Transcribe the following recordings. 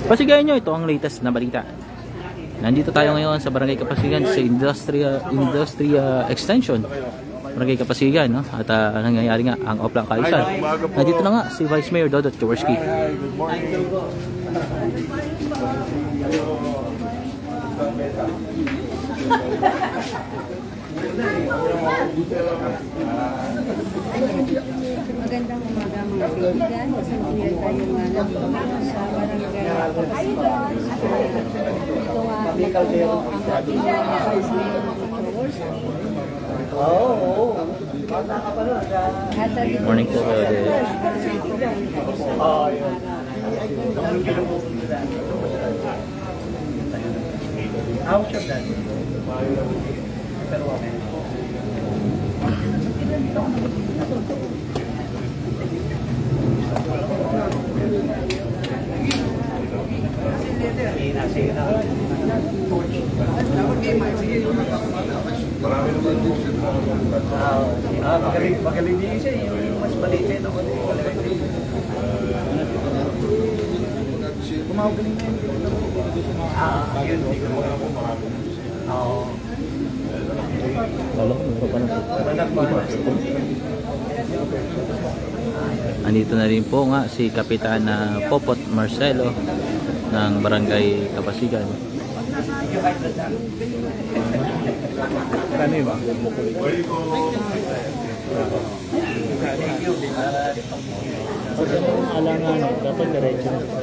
Pasigayan nyo, ito ang latest na balita. Nandito tayo ngayon sa Barangay Kapasigan sa Industria Extension. Barangay Kapasigan, no? At nangyayari nga ang Oplang Kaayusan. Nandito na nga si Vice Mayor Dodot Jaworski. Magandang umaga mga kaibigan. Kasalukuyan tayo sa barangay. Ito nga magtulo ang ating Vice Mayor Jaworski. Morning po. Magaling din siya, yung mas maliit ako din. Kumagaling na yun. Yun, hindi ko naman ako marami. Oo. Andito na rin po nga si Kapitan Popot Marcelo ng Barangay Kapasigan. Ano yun ba? Pag ang alangan, dapat diretso na sa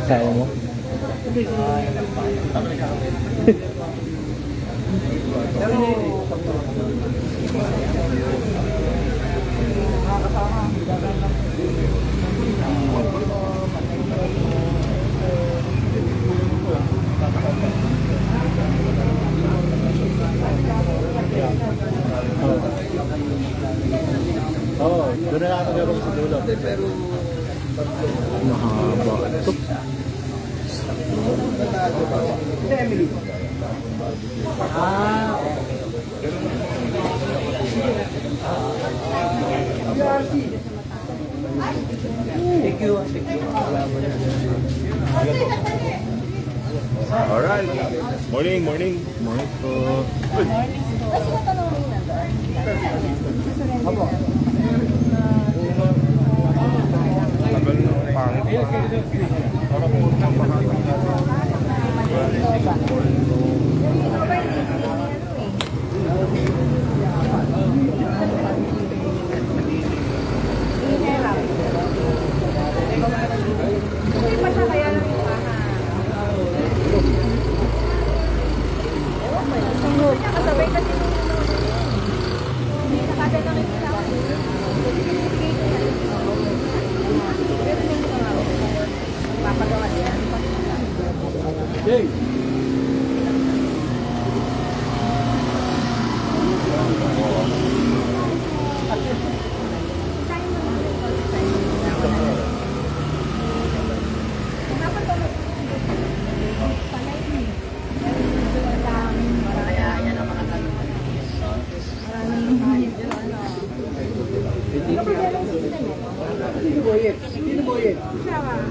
Kaya mo? Oo, doon na lang ako sa dulo. Pero Mahaba ito. Emily. Thank you. Alright. Morning. Morning po.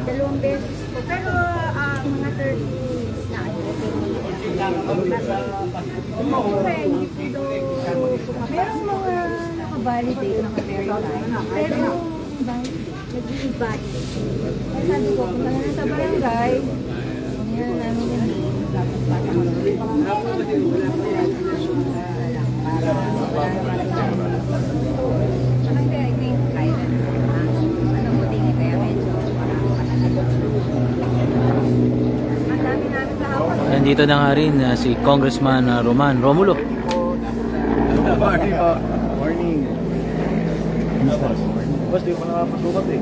Dalawang beses po. Pero mga 30 na merong mga nakabalidate na ka-verify. Pero nag-i-batch. Sabi ko, kung na sa barangay, yan namin yung dapat pala. Nandito na nga rin si Congressman Roman Romulo. Morning. Boss, di ko nakapasukat eh.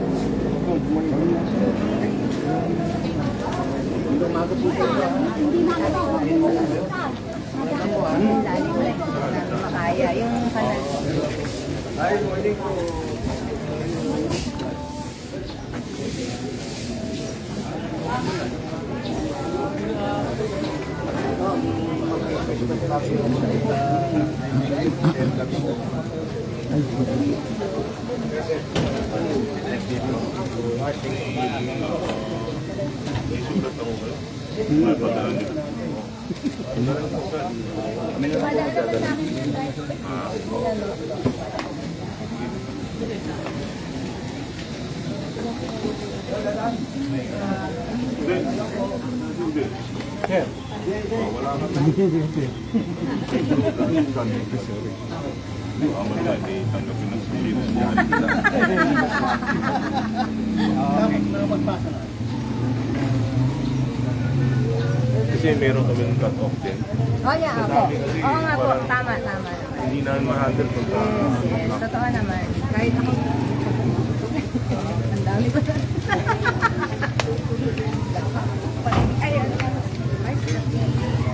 Hindi na ako. Bisaya, yung kanal. Hi, morning po. Kasi meron kami ng cut-off din. Oh, yeah, opo. Oo nga po, tama. Hindi na ma-handle pagka... Yes, totoo naman. Kahit ako, ang dami ko na. Ayun.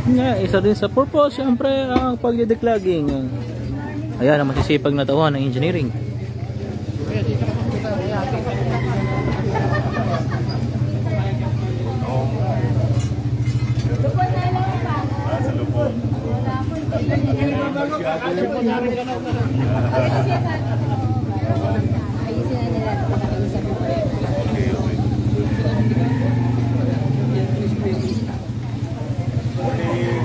Nga, isa din sa purpose, syempre, ang pagdedeclogging. Ayan, ang masisipag na tauhan ng engineering. Sa lupon. Ayusin na nila. Okay, okay.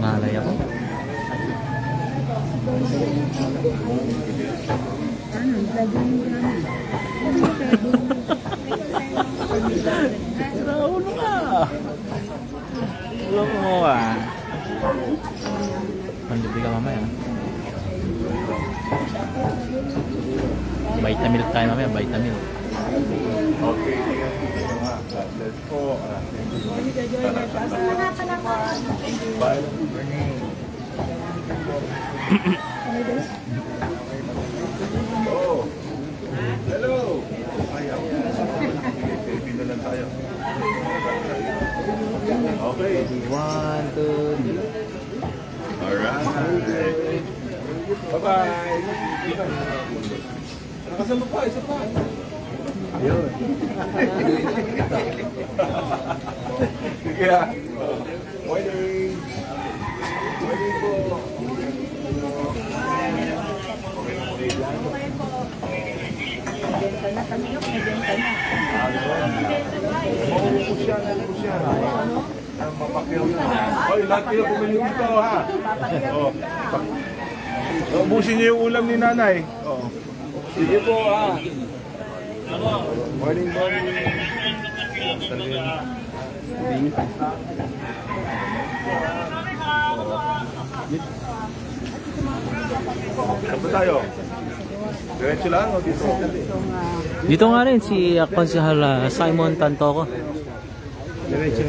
Nalay ako. Raulo ka. Ulo mo ka. Panlibi ka mamaya. Vitamilk tayo mamaya, vitamilk. Okay, let's go. Bye. Oh. Hello. Pino lang tayo. Okay. 1, 2, 3. Alright. Bye-bye. Nakasama pa, isa pa. Ayun. Sige ha. Morning. Morning po. Benta na kami yung benta na. Maupo siya. Mapakyaw na. Oy, lahat kayo bumili dito ha. Oh. Ubusin niyo yung ulam ni nanay. Oh. Sige po ha. Morning. Saan ba tayo? Diretso lang o dito? Dito nga rin si Konsehal Simon Tantoco. Diretso.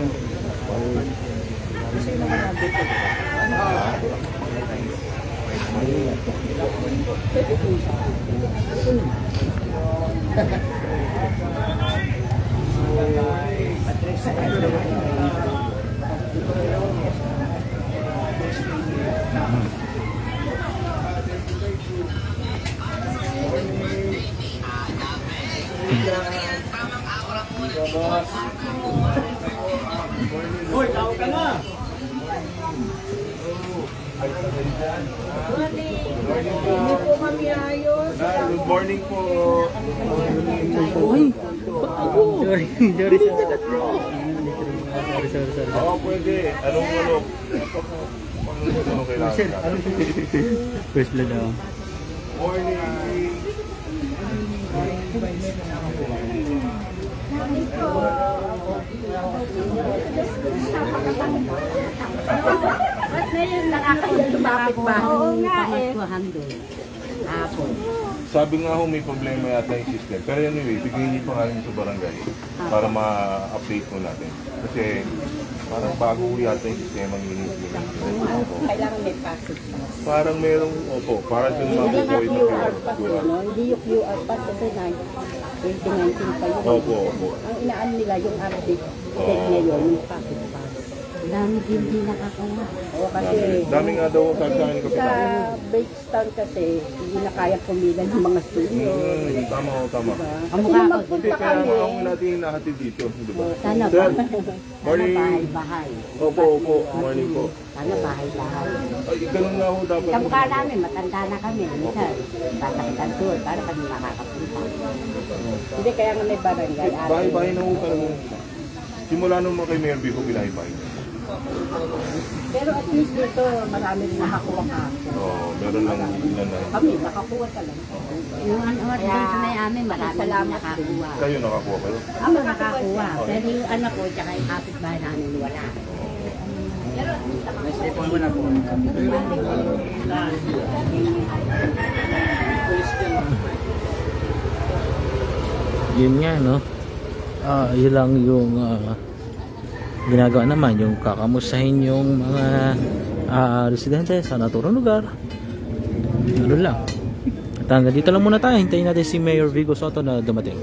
Hoy, tawag ka na! Hindi po kami ayos. Good morning po. Uy, ba't ako? Sorry. Oo, pwede. Anong manok? Anong kailangan? First blood ako. Morning. Ba't na yun nakakapit bakit ba? Oo nga eh. Hapon. Sabi nga ho, may problema yata yung system. Pero anyway, bigyan niyo pa nga rin sa barangay para ma-update po natin. Kasi parang bago ho yata yung sistema ng Kailangan may passage. Parang merong, opo, parang yung Hindi nga mabubuhay na QR pass eh, no? Hindi yung QR pass kasi 2019 pa yun. Opo, opo. Ang inaan nila yung update date ngayon, yung passage pass. Dami din hindi nakakuha. Oo, kasi Dami nga daw sabi sa akin ni sa Kapitan. Bakestown kasi hindi na kaya pumila ng mga studio. Tama ho, tama. Ang mukha ko, Hindi, kaya nga ako natin hinahatid dito, di ba? sana Sir, ba? morning. Bahay-bahay. Opo, opo, morning po. Sana bahay-bahay. Ay, ganun nga ho dapat. Kamukha namin, matanda na kami. Minsan, tatakitan doon para kami makakapunta. Hindi, kaya nga may barangay. Bahay-bahay na ho talaga. Simula nung mga kay Mayor Bico, binahay-bahay. Pero at least dito, marami rin nakakuha ka. Oo, meron lang ilan na. Kami, nakakuha talaga. Yung ano, sa may amin, marami Salamat nakakuha. Kayo nakakuha kayo? Ako nakakuha. Pero yung anak ko, tsaka yung kapitbahay namin, wala. Yun nga, no? Yun lang yung ginagawa naman, yung kakamustahin yung mga residente sa naturang lugar. Ano lang. At hanggang dito lang muna tayo. Hintayin natin si Mayor Vigo Soto na dumating.